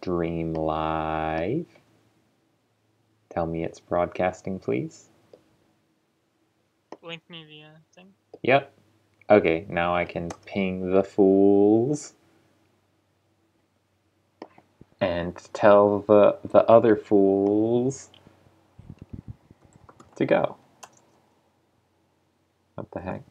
stream live. Tell me it's broadcasting, please. Link me the thing. Yep. Okay, now I can ping the fools and tell the other fools to go. What the heck?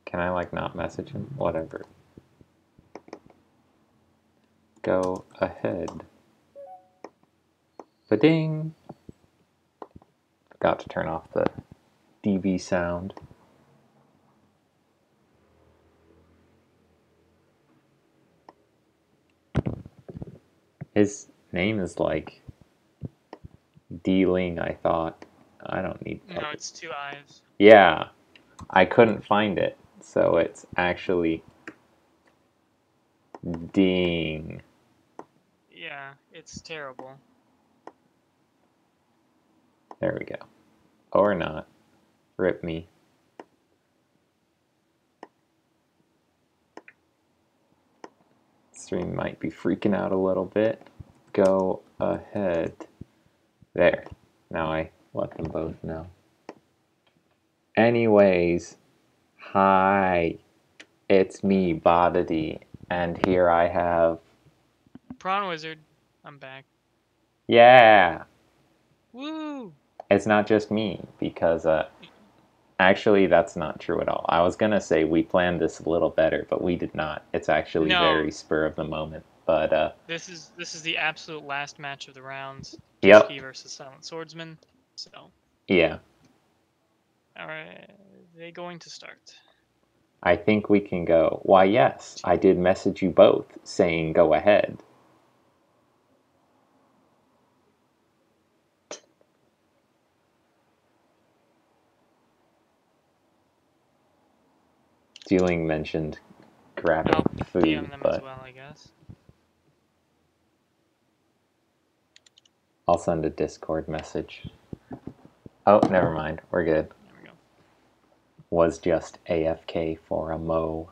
Can I, like, not message him? Whatever. Go ahead. Ba-ding! Forgot to turn off the DB sound. His name is like D-Ling, I thought. I don't need... No, it's 2 I's. Yeah, I couldn't find it, so it's actually Ding. Yeah, it's terrible. There we go. Or not. Rip me. Stream might be freaking out a little bit. Go ahead. There. Now I let them both know. Anyways, hi. It's me, Bodity, and here I have... Prawn Wizard, I'm back. Yeah! Woo! It's not just me, because, actually, that's not true at all. I was gonna say we planned this a little better, but we did not. It's actually very spur of the moment, but, This is the absolute last match of the rounds. Yep. Gishki versus Silent Swordsman, so... Yeah. Alright, they going to start? I think we can go. Why, yes, I did message you both saying go ahead. Dealing mentioned grabbing food, DM them but as well, I guess. I'll send a Discord message. Oh, never mind. We're good. There we go. Was just AFK for a mo.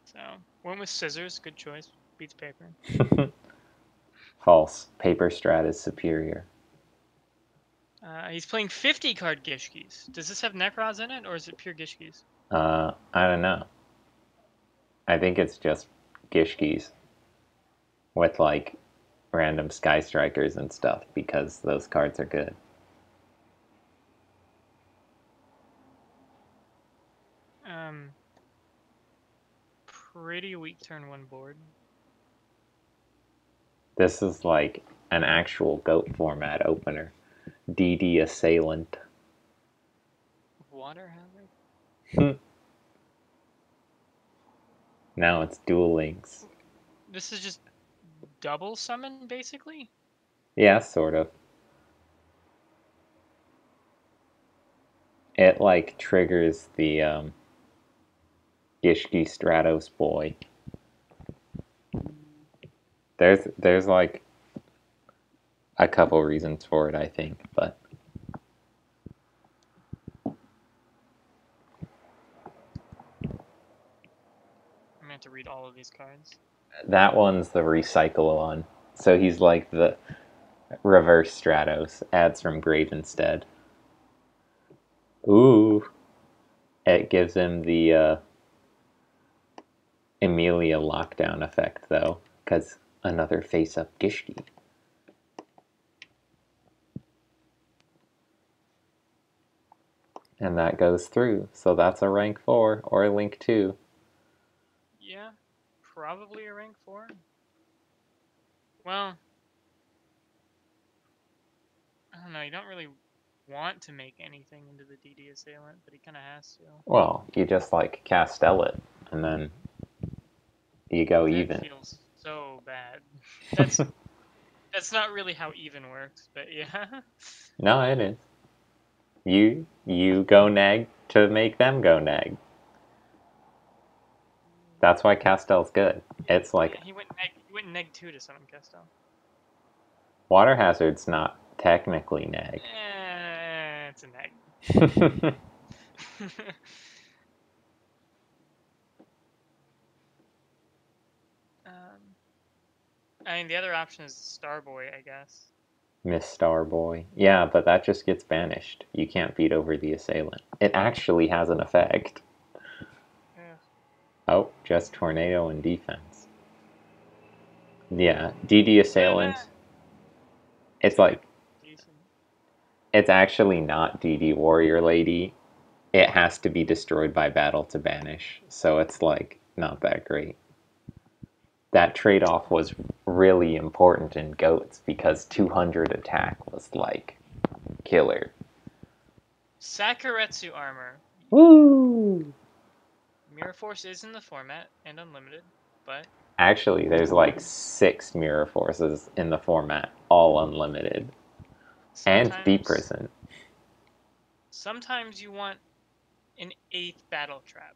So, went with scissors, good choice. Beats paper. False. Paper strat is superior. He's playing 50 card Gishkis. Does this have Necroz in it, or is it pure Gishkis? I don't know. I think it's just Gishkis with, like, random Sky Strikers and stuff, because those cards are good. Pretty weak turn 1 board. This is like an actual GOAT format opener. DD Assailant. Water Hazard? Now it's Duel Links. This is just double summon, basically? Yeah, sort of. It, like, triggers the, Gishki Stratos boy. There's, like, a couple reasons for it, I think, but... I'm gonna have to read all of these cards. That one's the recycle one. So he's like the reverse Stratos. Adds from grave instead. Ooh. It gives him the Emilia lockdown effect, though, because another face-up Gishki. And that goes through, so that's a rank 4, or a link 2. Yeah, probably a rank 4. Well, I don't know, you don't really want to make anything into the DD Assailant, but he kind of has to. Well, you just, like, Castell it, and then you go even. That feels so bad. That's not really how even works, but yeah. No, it is. You go neg to make them go neg. That's why Castell's good. It's like... Yeah, he went neg 2 to summon Castell. Water Hazard's not technically neg. It's a neg. I mean, the other option is Starboy, I guess. Miss Starboy. Yeah, but that just gets banished. You can't beat over the assailant. It actually has an effect. Yeah. Oh, just tornado and defense. Yeah, DD assailant. It's like, decent. it's actually not DD warrior lady. It has to be destroyed by battle to banish, so it's like not that great. That trade-off was really important in goats because 200 attack was like killer. Sakuretsu armor. Woo! Mirror Force is in the format and unlimited, but Actually, there's like 6 mirror forces in the format, all unlimited. And Deep sometimes Prison. sometimes you want an 8th battle trap.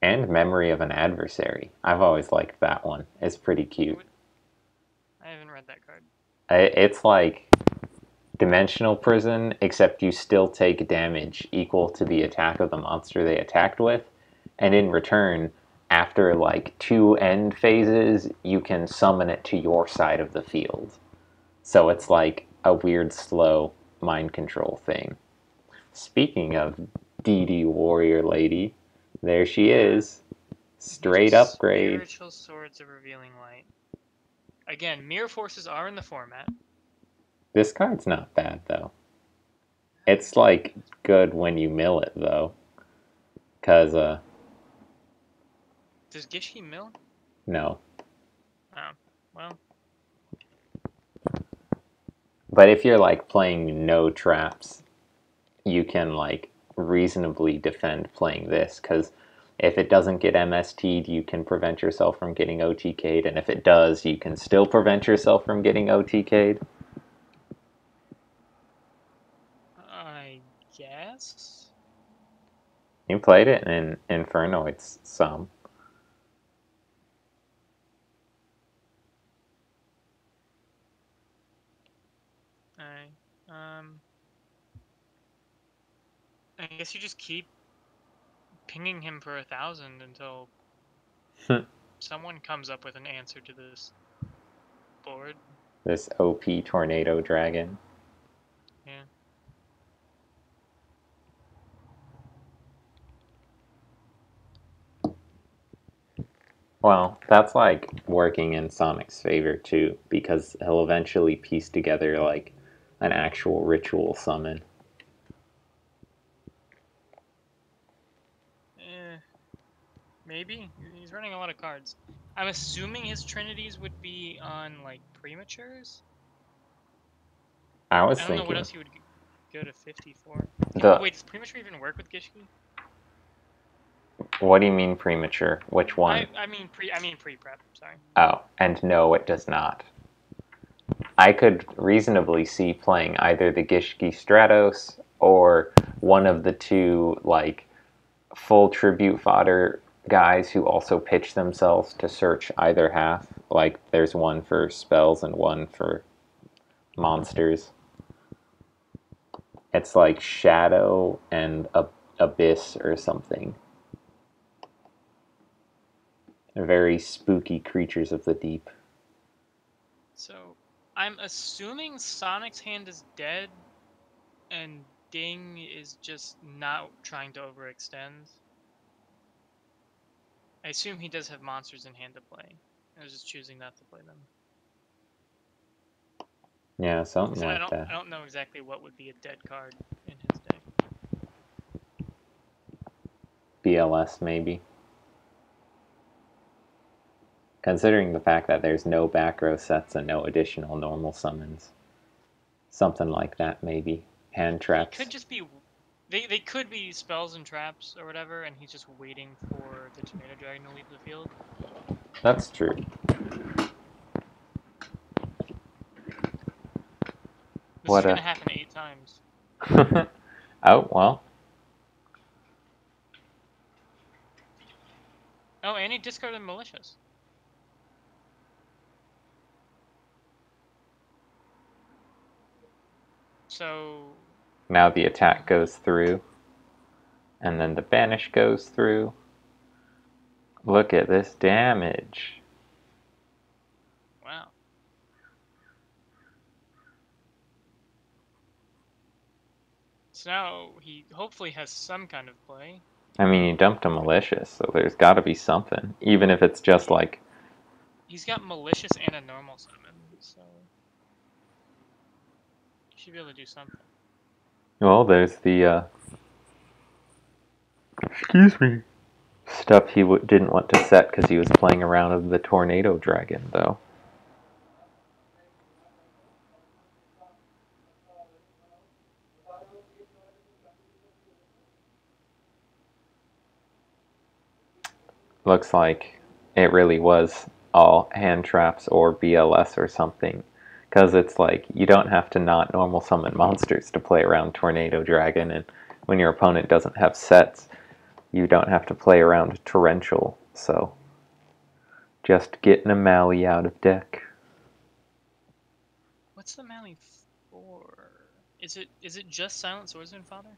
And Memory of an Adversary. I've always liked that one. It's pretty cute. I haven't read that card. It's like Dimensional Prison, except you still take damage equal to the attack of the monster they attacked with. And in return, after like 2 end phases, you can summon it to your side of the field. So it's like a weird, slow mind control thing. Speaking of DD Warrior Lady, there she is. Straight upgrade. Spiritual Swords of Revealing Light. Again, Mirror Forces are in the format. This card's not bad, though. It's, like, good when you mill it, though. Because, Does Gishki mill? no. Oh, well. But if you're, like, playing no traps, you can, like, reasonably defend playing this, because if it doesn't get MST'd, you can prevent yourself from getting OTK'd, and if it does, you can still prevent yourself from getting OTK'd. I guess? You played it in Infernoids some. I guess you just keep pinging him for 1,000 until someone comes up with an answer to this board. This OP Tornado Dragon. Yeah. Well, that's like working in Sonic's favor too, because he'll eventually piece together like an actual ritual summon. Maybe. He's running a lot of cards. I'm assuming his Trinities would be on, like, prematures? I was I don't know what thinking else he would go to 50 for. the. Wait, does premature even work with Gishki? What do you mean premature? Which one? I mean pre-prep, sorry. Oh, and no, it does not. I could reasonably see playing either the Gishki Stratos or one of the two like full tribute fodder guys who also pitch themselves to search either half. Like there's one for spells and one for monsters. It's like Shadow and Abyss or something. Very spooky creatures of the deep. So, I'm assuming Sonic's hand is dead, and Ding is just not trying to overextend. I assume he does have monsters in hand to play. I was just choosing not to play them. Yeah, something I like that. don't know exactly what would be a dead card in his deck. BLS maybe. Considering the fact that there's no back row sets and no additional normal summons. Something like that maybe. Hand traps. It could just be they could be spells and traps or whatever, and he's just waiting for the Tornado Dragon to leave the field. That's true. This is gonna happen 8 times. Oh, well. Oh, and he discarded Malicious. So Now the attack goes through. And then the banish goes through. Look at this damage. Wow. So now he hopefully has some kind of play. I mean, he dumped a malicious, so there's got to be something. Even if it's just like... He's got malicious and a normal summon, so... He should be able to do something. Well, there's the, excuse me. Stuff he didn't want to set because he was playing around with the Tornado Dragon, though. Looks like it really was all hand traps or BLS or something. Because it's like, you don't have to not normal summon monsters to play around Tornado Dragon, and when your opponent doesn't have sets, you don't have to play around Torrential, so just getting a Mally out of deck. What's the Mally for? Is it just Silent Swordsman fodder?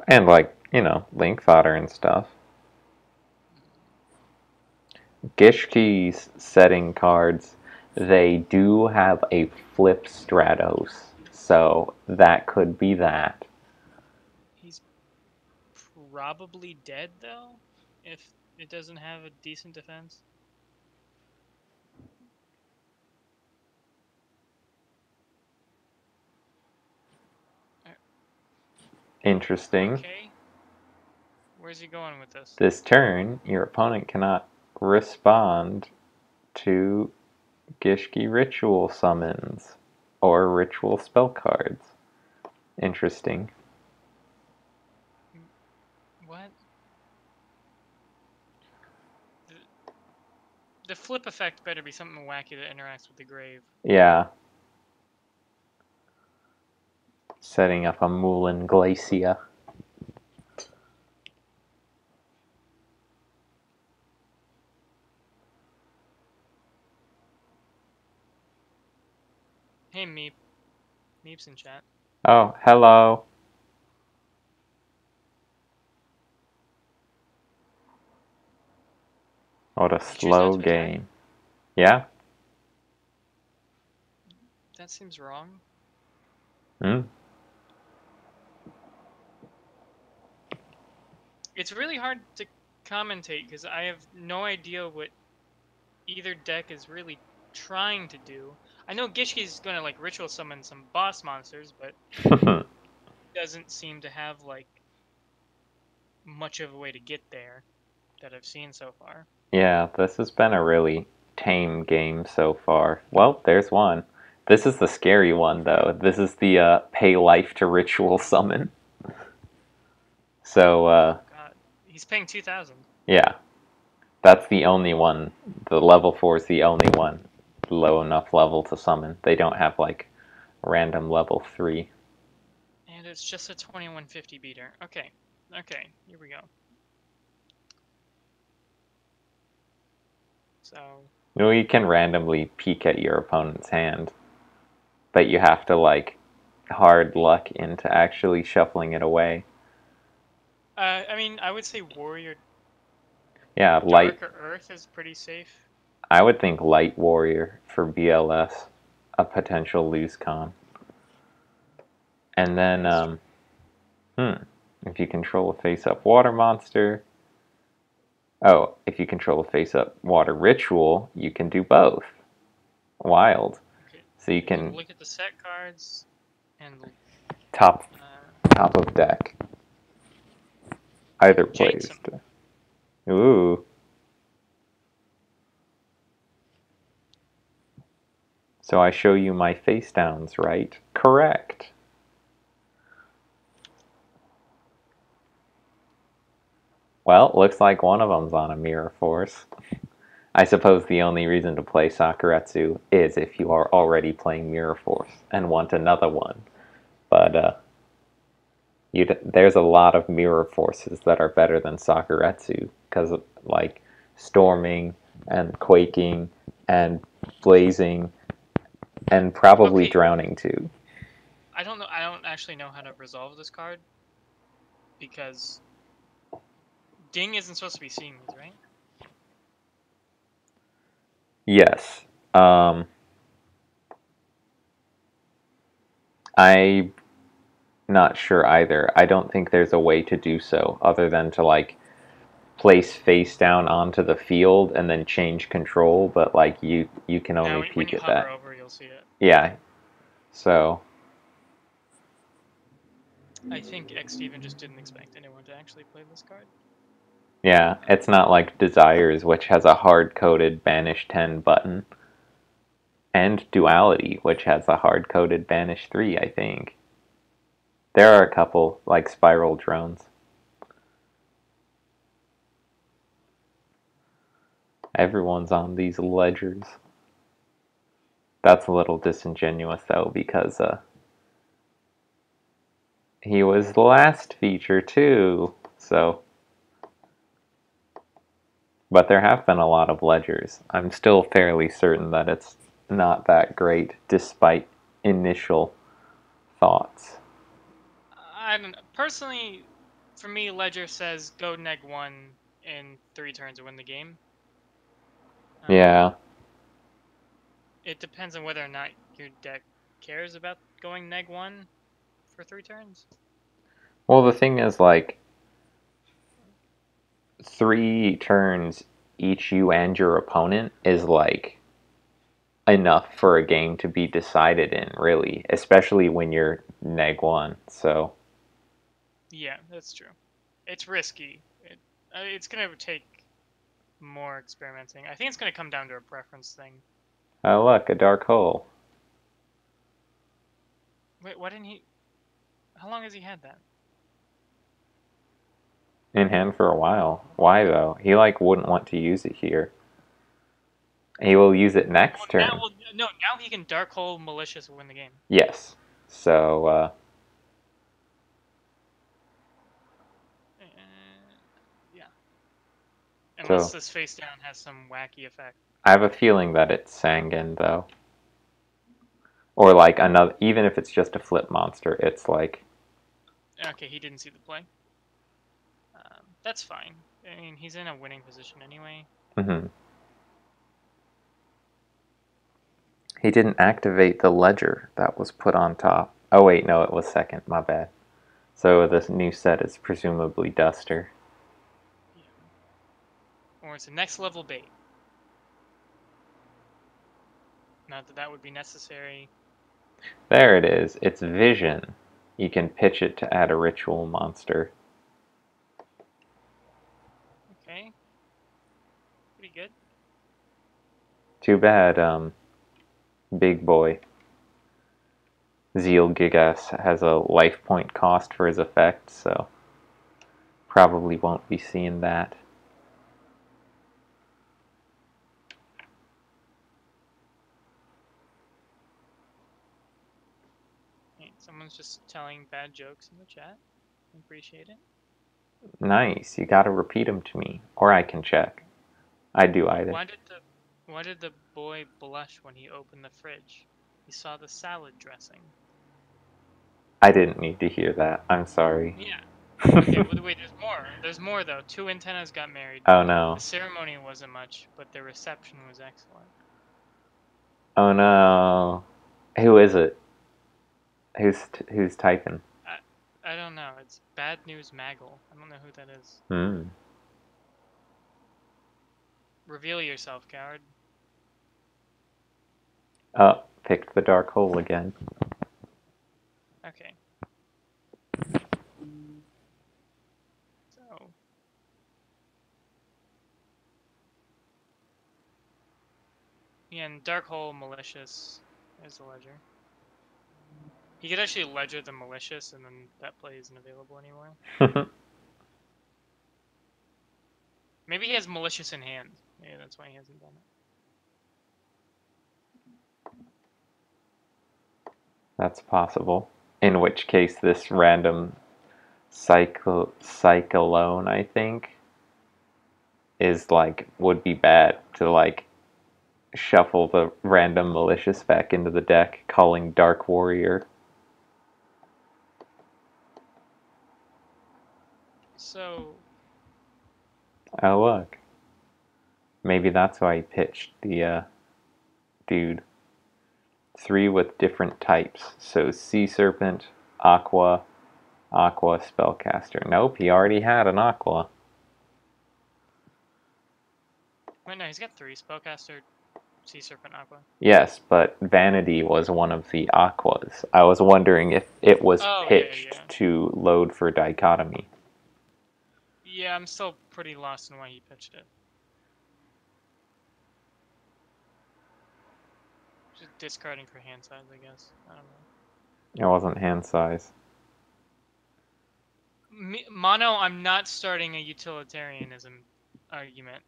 And like, you know, Link fodder and stuff. Gishki's setting cards, they do have a flip Stratos, so that could be that. He's probably dead, though, if it doesn't have a decent defense. Interesting. Okay. Where's he going with this? This turn, your opponent cannot respond to Gishki ritual summons or ritual spell cards. Interesting. What? The flip effect better be something wacky that interacts with the grave. Yeah. Setting up a Moulin Glacia. Hey, Meep. Meep's in chat. Oh, hello. What a slow game. Yeah? That seems wrong. Hmm? It's really hard to commentate because I have no idea what either deck is really trying to do. I know Gishki's gonna like ritual summon some boss monsters, but doesn't seem to have like much of a way to get there that I've seen so far. Yeah, this has been a really tame game so far. Well, there's one. This is the scary one, though. This is the pay life to ritual summon. So, God, he's paying 2,000. yeah. That's the only one. The level 4 is the only one low enough level to summon. They don't have, like, random level 3. And it's just a 2150 beater. Okay, okay, here we go. So... You know, you can randomly peek at your opponent's hand, but you have to, like, hard luck into actually shuffling it away. I mean, I would say Warrior Yeah, light. Dark or Earth is pretty safe. I would think Light Warrior for BLS, a potential lose con. And then, if you control a face-up water monster... Oh, if you control a face-up water ritual, you can do both. Wild. Okay. So you can... Look at the set cards, and... Top of deck. Either plays. Ooh. So I show you my face downs, right? Correct. Well, looks like one of them's on a Mirror Force. I suppose the only reason to play Sakuretsu is if you are already playing Mirror Force and want another one. But, there's a lot of Mirror Forces that are better than Sakuretsu, because, like, Storming and Quaking and Blazing and probably Drowning too. I don't know. I don't don't actually know how to resolve this card because Ding isn't supposed to be seeing these, right? Yes. I'm not sure either. I don't think there's a way to do so other than to like place face down onto the field and then change control, but like you can Yeah, only when peek you at hover that. over, you'll see it. Yeah. So I think X Steven just didn't expect anyone to actually play this card. yeah, it's not like Desires, which has a hard-coded Banish 10 button, and Duality, which has a hard-coded Banish 3, I think. There are a couple, like Spiral Drones. Everyone's on these ledgers. That's a little disingenuous, though, because he was the last feature, too, so... But there have been a lot of ledgers. I'm still fairly certain that it's not that great, despite initial thoughts. I don't know. Personally, for me, Ledger says go neg 1 in 3 turns to win the game. Yeah. It depends on whether or not your deck cares about going neg 1 for 3 turns. Well, the thing is, like, 3 turns each you and your opponent is, like, enough for a game to be decided in, really. Especially when you're neg 1, so... Yeah, that's true. It's risky. It's going to take more experimenting. I think it's going to come down to a preference thing. Oh, look, a dark hole. Wait, why didn't he... How long has he had that? In hand for a while. Why, though? He, like, wouldn't want to use it here. He will use it next turn. Now he can Dark Hole Malicious win the game. Yes. So, Yeah. Unless so this face down has some wacky effect. I have a feeling that it's Sangan, though. Or, like, another... Even if it's just a flip monster, it's like... Okay, he didn't see the play. That's fine. I mean, he's in a winning position anyway. Mm-hmm. He didn't activate the ledger that was put on top. Oh wait, no, it was second, my bad. So this new set is presumably Duster. Yeah. Or it's a next level bait. Not that that would be necessary. There it is. It's Vision. You can pitch it to add a ritual monster. Okay. Pretty good. Too bad, Big Boy. Zeal Gigas has a life point cost for his effect, so probably won't be seeing that. Hey, someone's just telling bad jokes in the chat. Appreciate it. Nice. You gotta repeat them to me, or I can check. I do either. Why did the boy blush when he opened the fridge? He saw the salad dressing. I didn't need to hear that. I'm sorry. Yeah. Okay, wait, there's more. There's more, though. 2 antennas got married. Oh no. The ceremony wasn't much, but the reception was excellent. Oh no. Who is it? Who's typing? I don't know. It's Bad News Maggle. I don't know who that is. Hmm. Reveal yourself, coward. Oh, picked the dark hole again. Okay. So... Yeah, and Dark Hole Malicious is the ledger. He could actually ledger the Malicious, and then that play isn't available anymore. Maybe he has Malicious in hand. Maybe that's why he hasn't done it. That's possible. In which case, this random Cyclone, I think, is like, would be bad to like shuffle the random Malicious back into the deck, calling Dark Warrior. So, Oh, look. Maybe that's why he pitched the dude. 3 with different types. So Sea Serpent, Aqua, Aqua, Spellcaster. Nope, he already had an Aqua. wait, no, he's got 3. Spellcaster, Sea Serpent, Aqua. Yes, but Vanity was one of the Aquas. I was wondering if it was Oh, pitched yeah. to load for Dichotomy. Yeah, I'm still pretty lost in why he pitched it. Just discarding for hand size, I guess. I don't know. It wasn't hand size. Mono, I'm not starting a utilitarianism argument.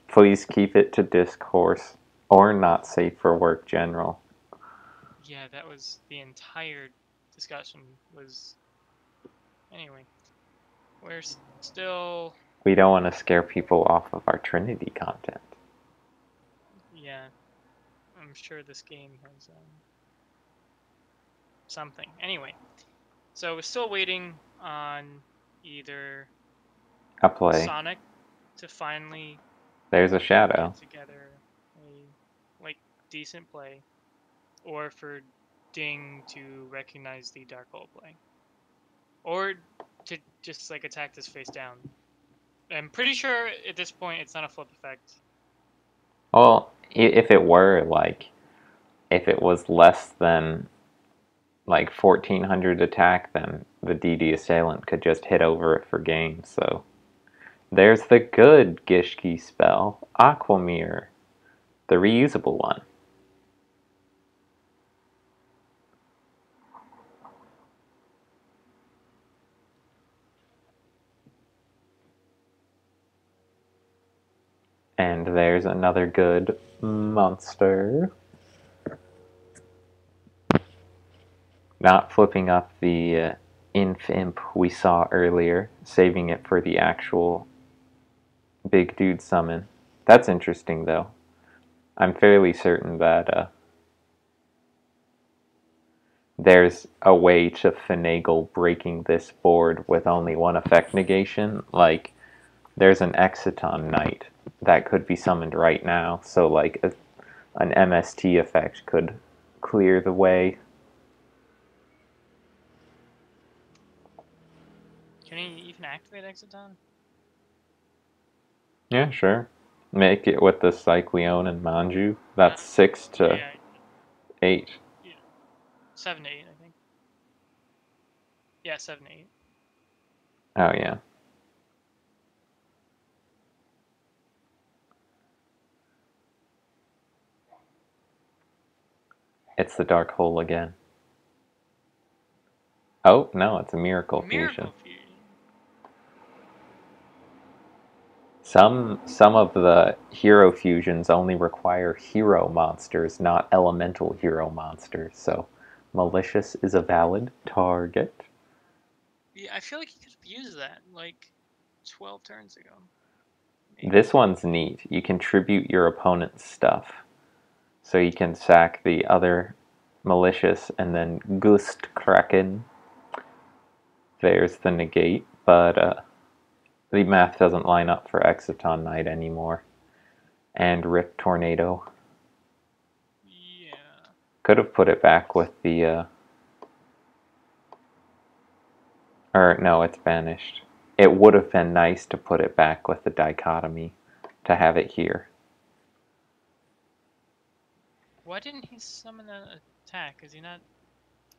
Please keep it to discourse or not safe for work general. Yeah, that was the entire discussion was... Anyway, we're still... We don't want to scare people off of our Trinity content. Yeah, I'm sure this game has something. Anyway, so we're still waiting on either A play. Sonic to finally There's a shadow. get together a decent play, or for Ding to recognize the Dark Hole play, or to just attack this face down. I'm pretty sure at this point it's not a flip effect. Well, if it were if it was less than 1400 attack, then the DD assailant could just hit over it for game. So there's the good Gishki spell, Aqua Mirror, the reusable one. And there's another good monster. Not flipping up the Inf Imp we saw earlier, saving it for the actual big dude summon. That's interesting, though. I'm fairly certain that there's a way to finagle breaking this board with only one effect negation. Like, there's an Exciton Knight that could be summoned right now, so an MST effect could clear the way. Can he even activate Exciton? Yeah, sure. Make it with the Cycleone and Manju. That's 6 to 8. Yeah. 7 to 8, I think. Yeah, 7 to 8. Oh, yeah. It's the Dark Hole again. Oh, no, it's a Miracle Fusion. Some of the hero fusions only require hero monsters, not elemental hero monsters, so Malicious is a valid target. Yeah, I feel like he could have used that 12 turns ago. Maybe. This one's neat. You can tribute your opponent's stuff. So you can sack the other Malicious and then Gust Kraken. There's the negate, but the math doesn't line up for Exciton Knight anymore. And Rip Tornado. Yeah. Could have put it back with the... Or, no, it's banished. It would have been nice to put it back with the Dichotomy, to have it here. Why didn't he summon an attack? Is he not...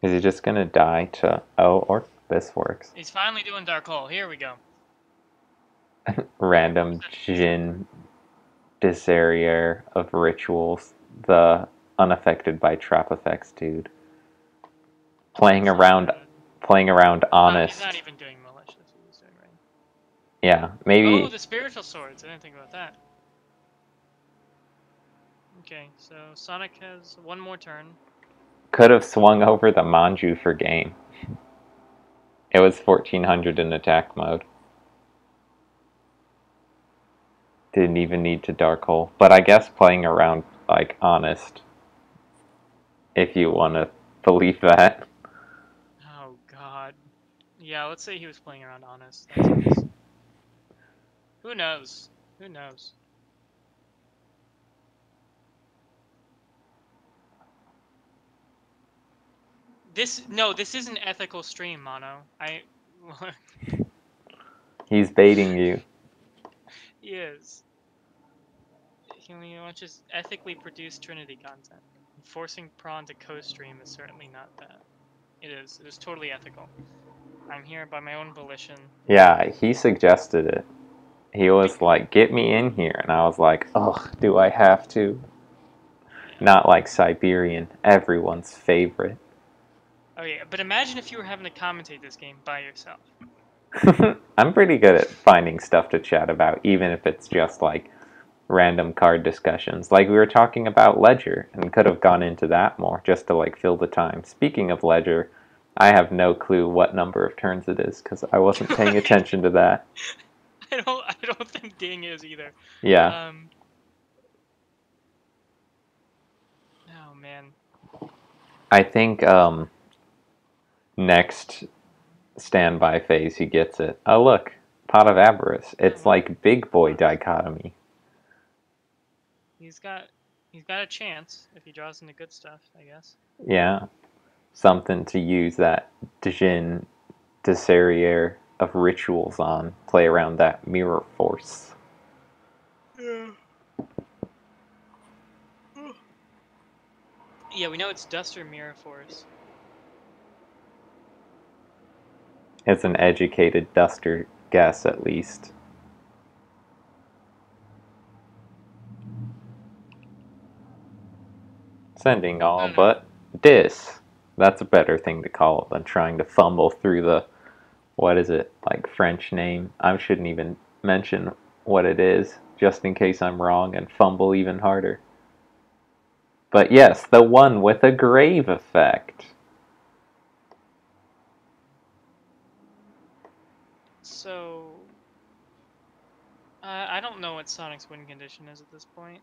Is he just gonna die to... Oh, or this works. He's finally doing Dark Hole. Here we go. Random Jin Deserier of Rituals, the unaffected by trap effects dude. Playing around honest. He's not even doing malicious, he's doing right. Yeah, maybe. Oh, the spiritual swords. I didn't think about that. Okay, so Sonic has one more turn. Could have swung over the Manju for game. It was 1400 in attack mode. Didn't even need to Dark Hole. But I guess playing around, honest. If you want to believe that. Oh, God. Yeah, let's say he was playing around honest. That sounds... Who knows? Who knows? This is an ethical stream, Mono. He's baiting you. He is. He watches ethically produced Trinity content. Forcing Prawn to co-stream is certainly not that. It is. It is totally ethical. I'm here by my own volition. Yeah, he suggested it. He was like, get me in here. And I was like, ugh, do I have to? Yeah. Not like Siberian, everyone's favorite. Oh yeah, but imagine if you were having to commentate this game by yourself. I'm pretty good at finding stuff to chat about, even if it's just like random card discussions. Like we were talking about Ledger, and could have gone into that more just to like fill the time. Speaking of Ledger, I have no clue what number of turns it is because I wasn't paying attention to that. I don't think Ding is either. Yeah. Oh man. I think next standby phase he gets it. Oh look, Pot of Avarice. It's like big boy dichotomy. He's got a chance if he draws into good stuff, I guess. Yeah. Something to use that Djinn Deseriere of rituals on. Play around that mirror force. Yeah. Yeah, we know it's Duster Mirror Force. It's an educated Duster guess, at least. Sending all but dis. That's a better thing to call it than trying to fumble through the, what is it, like French name. I shouldn't even mention what it is, just in case I'm wrong and fumble even harder. But yes, the one with a grave effect. So, I don't know what Sonic's win condition is at this point.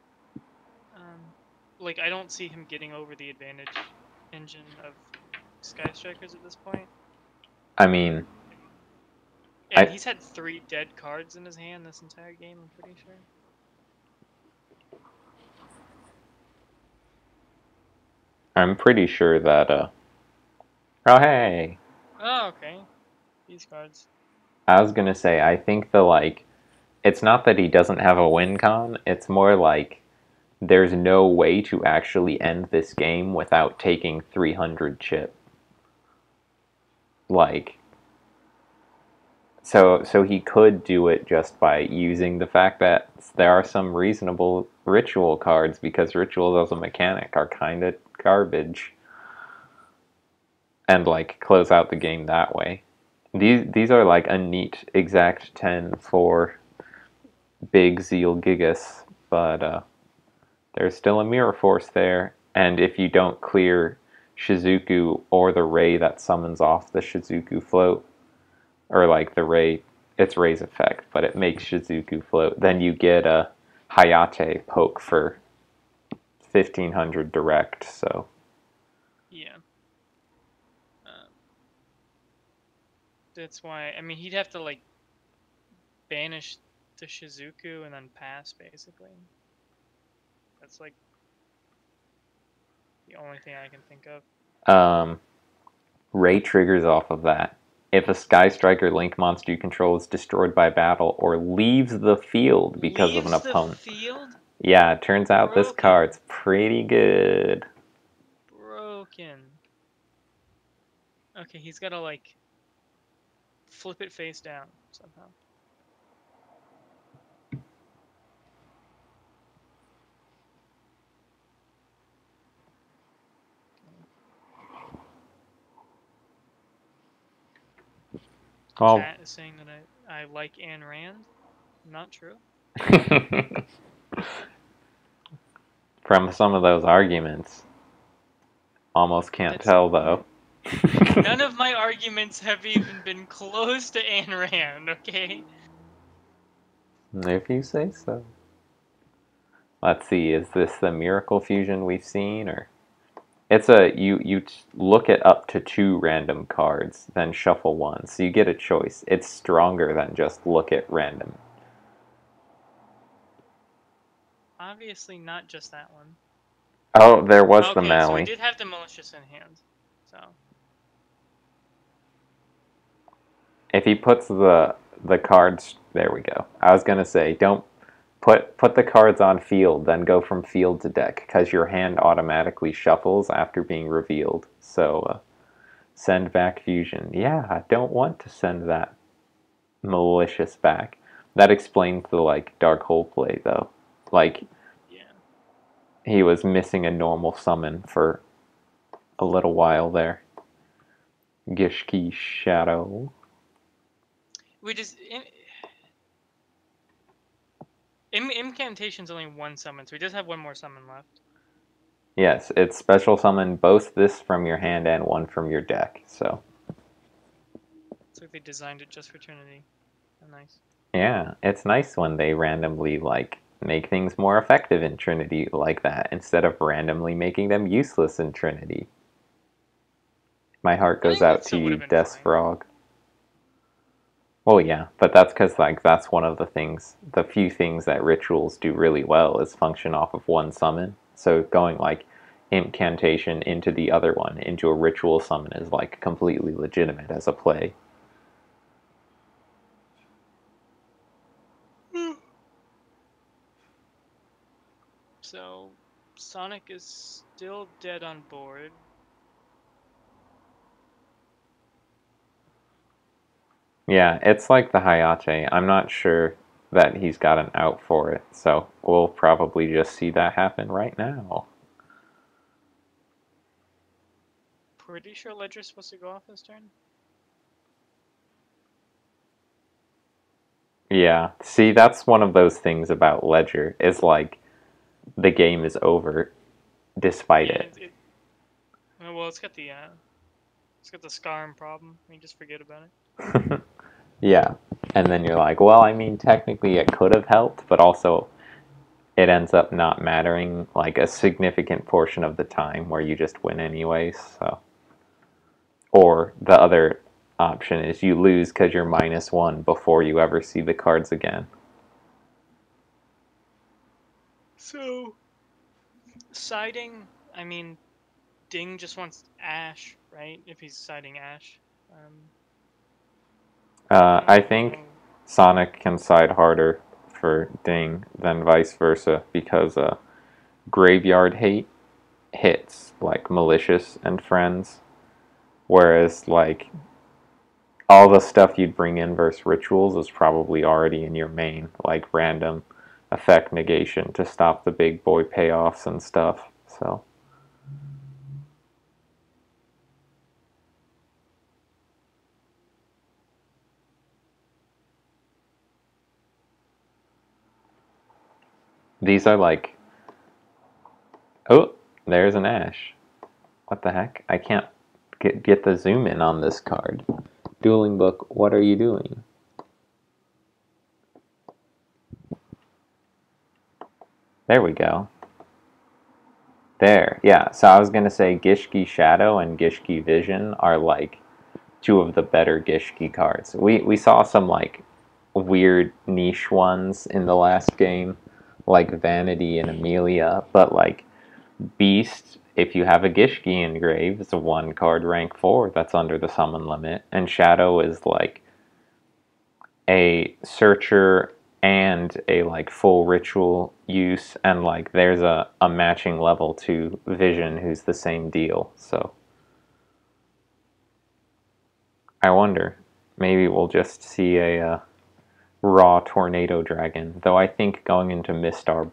Like, I don't see him getting over the advantage engine of Sky Strikers at this point. I mean... And he's had 3 dead cards in his hand this entire game, I'm pretty sure. I'm pretty sure that, oh, hey! Oh, okay. These cards. I was gonna say, I think the, like... It's not that he doesn't have a win con, it's more like... There's no way to actually end this game without taking 300 chip. Like... So he could do it just by using the fact that there are some reasonable ritual cards, because rituals as a mechanic are kind of garbage. And like close out the game that way. These are like a neat exact 10 for big Zeal Gigas, but there's still a mirror force there, and if you don't clear Shizuku or the ray that summons off the Shizuku float, or like the ray, it's Ray's effect, but it makes Shizuku float, then you get a Hayate poke for 1500 direct, so. Yeah. That's why, I mean, he'd have to, like, banish the Shizuku and then pass, basically. That's, like, the only thing I can think of. Ray triggers off of that. If a Sky Striker Link monster you control is destroyed by battle or leaves the field because of an opponent. Leaves the field? Yeah, it turns out this card's pretty good. Broken. Okay, he's gotta, like, flip it face down somehow. Well, Chat is saying that I like Ayn Rand. Not true. From some of those arguments. Almost can't tell, though. None of my arguments have even been close to Ayn Rand, okay? If you say so. Let's see, is this the Miracle Fusion we've seen, or... It's a you look at up to 2 random cards, then shuffle one, so you get a choice. It's stronger than just look at random. Obviously not just that one. Oh, there was the Okay, so we Maui. did have the malicious in hand. So If he puts the cards, there we go. I was gonna say, don't put the cards on field, then go from field to deck, because your hand automatically shuffles after being revealed. So send back fusion. Yeah, I don't want to send that malicious back. That explains the like dark hole play though. Like yeah, he was missing a normal summon for a little while there. Gishki Shadow. we just incantation's only one summon, so we just have one more summon left. Yes, it's special summon both this from your hand and one from your deck. So Looks like they designed it just for Trinity. Oh, nice. yeah, it's nice when they randomly like make things more effective in Trinity like that instead of randomly making them useless in Trinity. My heart I goes think that out to still would you, have been Des fine. Frog. Well, yeah, but that's because like that's one of the things, the few things that rituals do really well is function off of one summon. So going like incantation into the other one into a ritual summon is like completely legitimate as a play. So Sonic is still dead on board. Yeah, it's like the Hayate. I'm not sure that he's got an out for it, so we'll probably just see that happen right now. Pretty sure Ledger's supposed to go off this turn. Yeah, see, that's one of those things about Ledger, is like the game is over despite Yeah, it. well, it's got the Scarm problem. We just forget about it. Yeah, and then you're like, well, I mean, technically it could have helped, but also it ends up not mattering like a significant portion of the time where you just win anyways, so. Or the other option is you lose because you're -1 before you ever see the cards again. So siding, I mean, Ding just wants Ash, right? If he's siding Ash. I I don't think know. Sonic can side harder for Ding than vice versa because Graveyard Hate hits like Malicious and Friends, whereas like all the stuff you'd bring in versus Rituals is probably already in your main, like random effect negation to stop the big boy payoffs and stuff. So these are like, oh, there's an Ash. What the heck? I can't get the zoom in on this card. Dueling Book, what are you doing? There we go. There, yeah. So I was gonna say Gishki Shadow and Gishki Vision are like two of the better Gishki cards. We saw some like weird niche ones in the last game, like Vanity and Amelia, but like Beast, if you have a Gishki engrave, it's a 1 card rank 4 that's under the summon limit, and Shadow is like a searcher and a like full ritual use, and like there's a matching level to Vision who's the same deal. So I wonder, maybe we'll just see a raw Tornado Dragon, though I think going into Mistar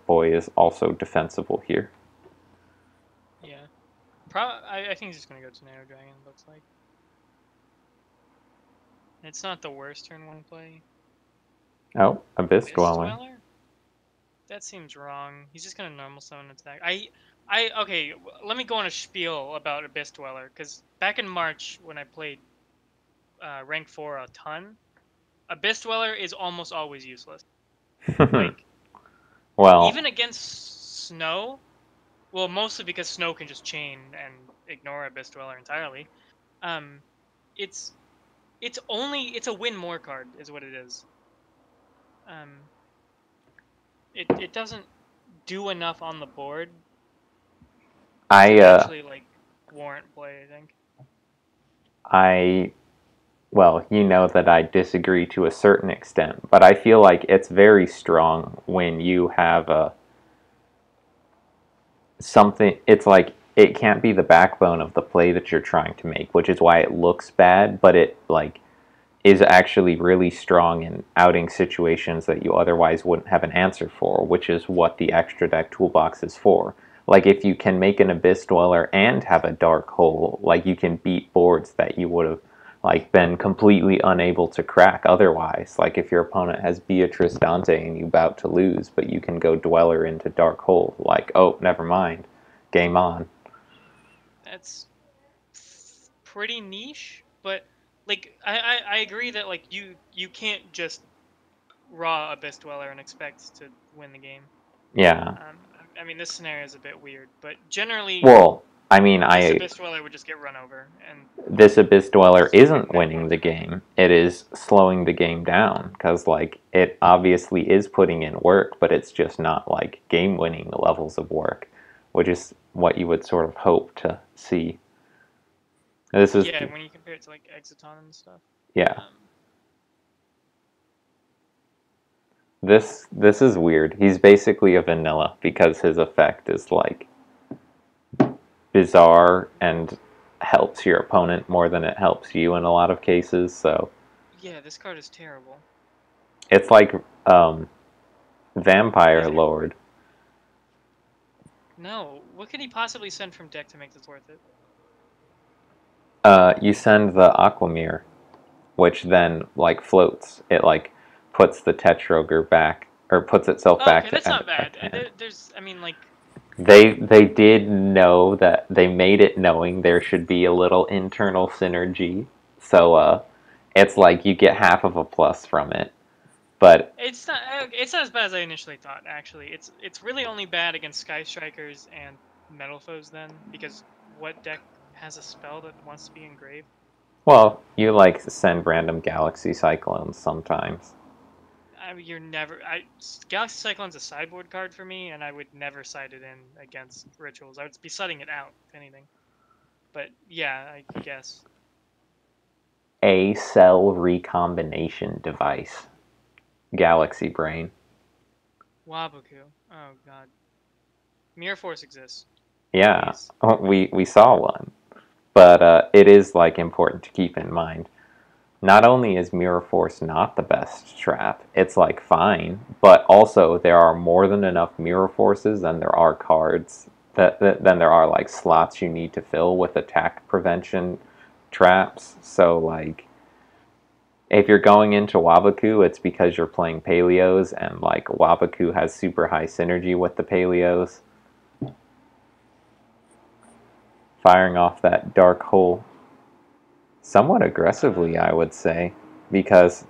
Boy is also defensible here. Yeah. I think he's just gonna go to Nano Dragon. Looks like it's not the worst turn 1 play. Oh, Abyss Abyss Dweller. Dweller? That seems wrong. He's just gonna normal summon attack. Okay. Let me go on a spiel about Abyss Dweller because back in March when I played rank 4 a ton, Abyss Dweller is almost always useless. Like Well, even against Snow, Well, mostly because Snow can just chain and ignore Abyss Dweller entirely. Um, it's it's a win more card is what it is. It doesn't do enough on the board to I actually like warrant play, I think. I well, you know that I disagree to a certain extent, but I feel like it's very strong when you have a something. It's like it can't be the backbone of the play that you're trying to make, which is why it looks bad, but it like is actually really strong in outing situations that you otherwise wouldn't have an answer for, which is what the extra deck toolbox is for. Like if you can make an Abyss Dweller and have a Dark Hole, like you can beat boards that you would have like been completely unable to crack otherwise. Like if your opponent has Beatrice Dante and you about to lose, but you can go Dweller into Dark Hole, like, oh, never mind. Game on. That's pretty niche, but like I agree that like you can't just raw Abyss Dweller and expect to win the game. Yeah. I mean, this scenario is a bit weird, but generally, Well, I mean, this Abyss Dweller would just get run over, and this Abyss Dweller it's isn't net winning points the for me. game. It is slowing the game down because, like, it obviously is putting in work, but it's just not like game-winning levels of work, which is what you would sort of hope to see. This is Yeah, when you compare it to like Exoton and stuff. yeah. This is weird. He's basically a vanilla because his effect is like bizarre and helps your opponent more than it helps you in a lot of cases. So Yeah, this card is terrible. it's like Vampire Lord. No, what could he possibly send from deck to make this worth it? You send the Aquamir, which then like floats. It like puts the Tetrogre back or puts itself back Okay, to that's not bad. hand. There's, I mean, like, They did know that they made it knowing there should be a little internal synergy. So it's like you get half of a plus from it. But it's not as bad as I initially thought. Actually, it's really only bad against Sky Strikers and Metal Foes then, because what deck has a spell that wants to be engraved? well, you like send random Galaxy Cyclones sometimes. I mean, Galaxy Cyclone's a sideboard card for me, and I would never side it in against rituals. I would be setting it out, if anything. But yeah, I guess. A cell recombination device. Galaxy Brain. Waboku. Oh god. Mirror Force exists. Yeah, Please. we saw one. But it is like important to keep in mind. Not only is Mirror Force not the best trap, it's like fine, but also there are more than enough Mirror Forces than there are cards than there are like slots you need to fill with attack prevention traps. So like if you're going into Waboku, it's because you're playing Paleos and like Waboku has super high synergy with the Paleos. Firing off that Dark Hole somewhat aggressively, I would say, because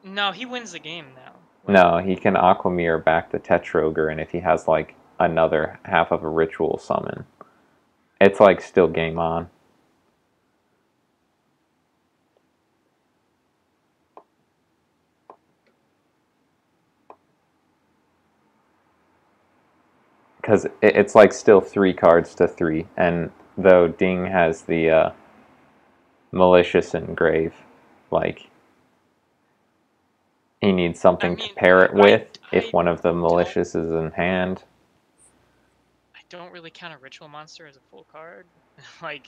No, he wins the game now. no, he can Aquamir back the Tetrogre, and if he has like another half of a ritual summon, it's like still game on. Because it's like still 3 cards to 3, and though Ding has the malicious engrave, like he needs something to pair it with if one of the malicious is in hand. I don't really count a ritual monster as a full card. Like,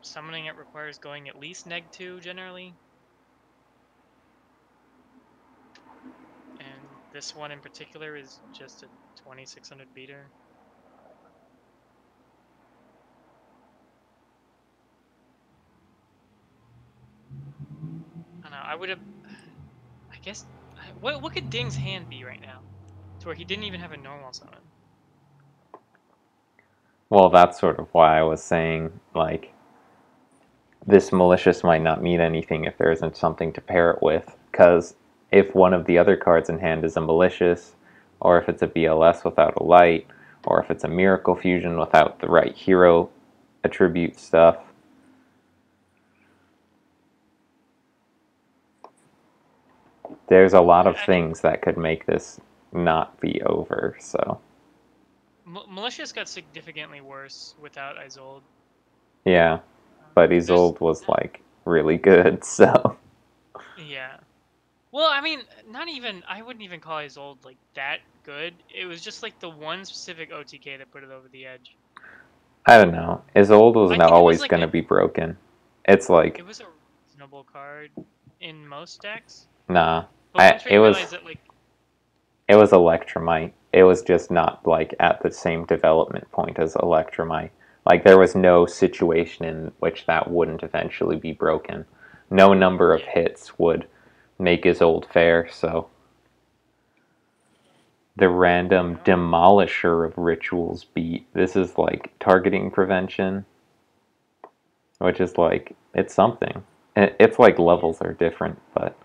summoning it requires going at least -2 generally. And this one in particular is just a 2600 beater. I don't know, I would have... I guess... What could Ding's hand be right now? To where he didn't even have a normal summon. Well, that's sort of why I was saying, like, this malicious might not mean anything if there isn't something to pair it with, because if one of the other cards in hand is a malicious, or if it's a BLS without a light, or if it's a Miracle Fusion without the right hero attribute stuff. There's a lot of things that could make this not be over, so... Malicious got significantly worse without Isolde. Yeah, but Isolde was, like, really good, so... Yeah. Well, I mean, I wouldn't even call Isolde, like, that good. It was just, like, the one specific OTK that put it over the edge. I don't know. Isolde was not always going to be broken. It's like... It was a reasonable card in most decks. Nah. It was... That, like, it was Electromite. It was just not, like, at the same development point as Electromite. Like, there was no situation in which that wouldn't eventually be broken. No number of hits would make Isolde fair, so... The random Demolisher of Rituals beat. This is, like, targeting prevention. Which is, like, it's something. It's like levels are different, but...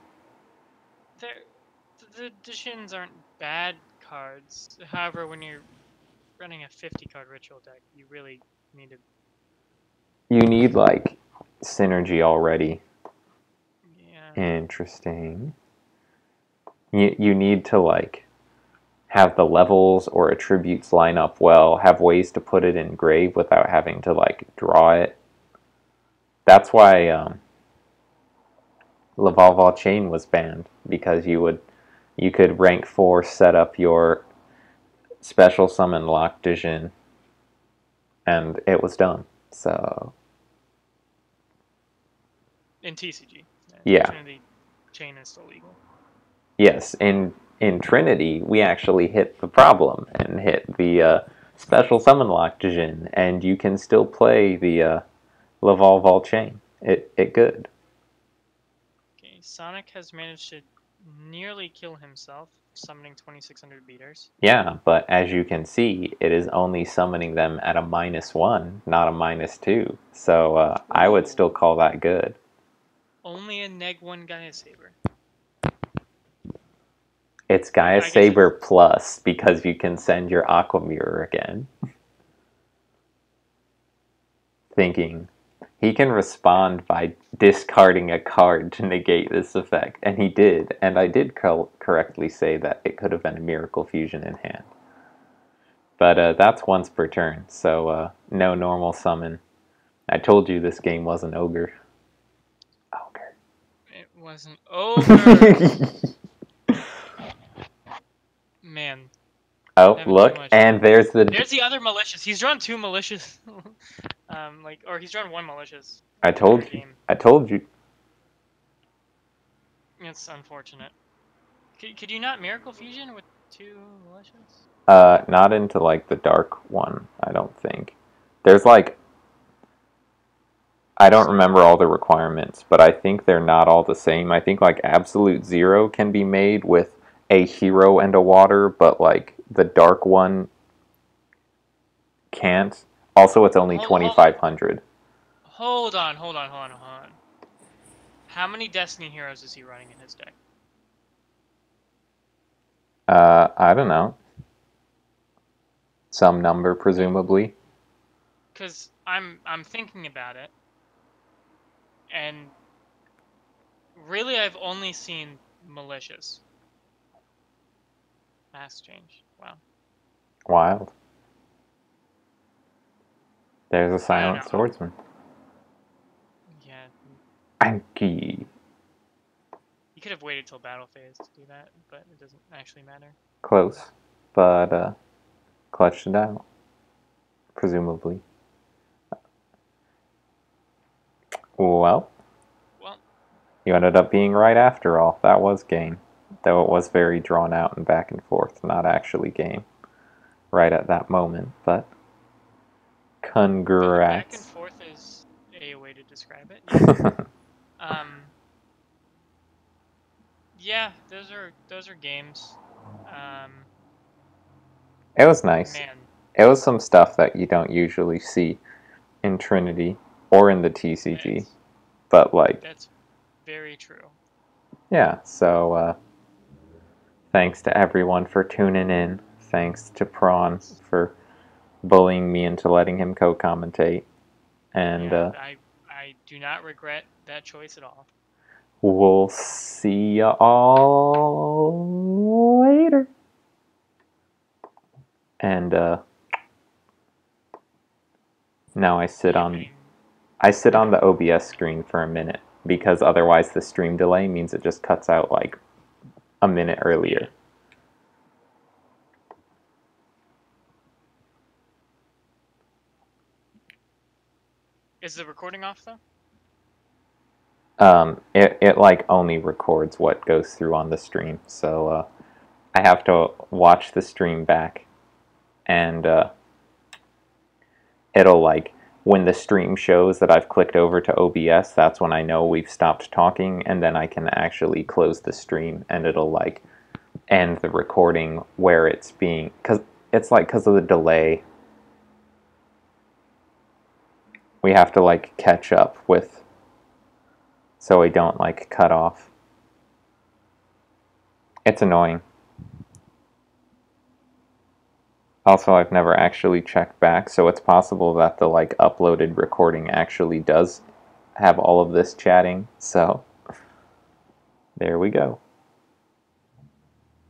The additions aren't bad cards. However, when you're running a 50-card ritual deck, you really need to... You need, like, synergy already. Yeah. Interesting. You need to, like, have the levels or attributes line up well, have ways to put it in grave without having to, like, draw it. That's why Laval Chain was banned, because you could rank 4 set up your special summon Lock Dijin, and it was done. So in TCG, yeah, Trinity Chain is still legal. Yes, in Trinity, we actually hit the problem and hit the special summon Lock Dijin, and you can still play the Laval Chain. It good. Okay, Sonic has managed to nearly kill himself, summoning 2,600 beaters. Yeah, but as you can see, it is only summoning them at a -1, not a -2. So I would still call that good. Only a -1 Gaia Saber. It's Gaia Saber plus, because you can send your Aqua Mirror again. Thinking, he can respond by discarding a card to negate this effect, and he did, and I did correctly say that it could have been a Miracle Fusion in hand. But that's once per turn, so no normal summon. I told you this game wasn't Ogre. Ogre. It wasn't Ogre! Man. Oh, look, and there's the other malicious. He's drawn 2 malicious. Or he's drawn 1 malicious. I told you. I told you. It's unfortunate. Could you not Miracle Fusion with 2 malicious? Not into, like, the dark one, I don't think. There's, like... I don't remember all the requirements, but I think they're not all the same. I think, like, Absolute Zero can be made with a hero and a water, but, like, the dark one can't. Also, it's only 2,500. Hold on. How many Destiny heroes is he running in his deck? I don't know. Some number, presumably. Because I'm thinking about it, and really I've only seen malicious. Mass change. Wow. Wild. There's a silent swordsman. Yeah. Anki. You could have waited till battle phase to do that, but it doesn't actually matter. Close. But, clutched it out. Presumably. Well. You ended up being right after all. That was game. Though it was very drawn out and back and forth. Not actually game. Right at that moment, but... Congrats. Back and forth is a way to describe it. Yeah, those are games. It was nice. Man. It was some stuff that you don't usually see in Trinity or in the TCG. But, like... That's very true. Yeah, so, Thanks to everyone for tuning in. Thanks to Prawn for bullying me into letting him co-commentate. And Yeah, I do not regret that choice at all. we'll see ya all later. And now I sit on the OBS screen for a minute, because otherwise the stream delay means it just cuts out like a minute earlier. Is the recording off though? It like only records what goes through on the stream, so I have to watch the stream back, and it'll like, when the stream shows that I've clicked over to OBS, that's when I know we've stopped talking, and then I can actually close the stream, and it'll like end the recording where it's being, because of the delay, we have to like catch up with, so we don't like cut off. It's annoying. Also, I've never actually checked back, so it's possible that the like uploaded recording actually does have all of this chatting, so there we go.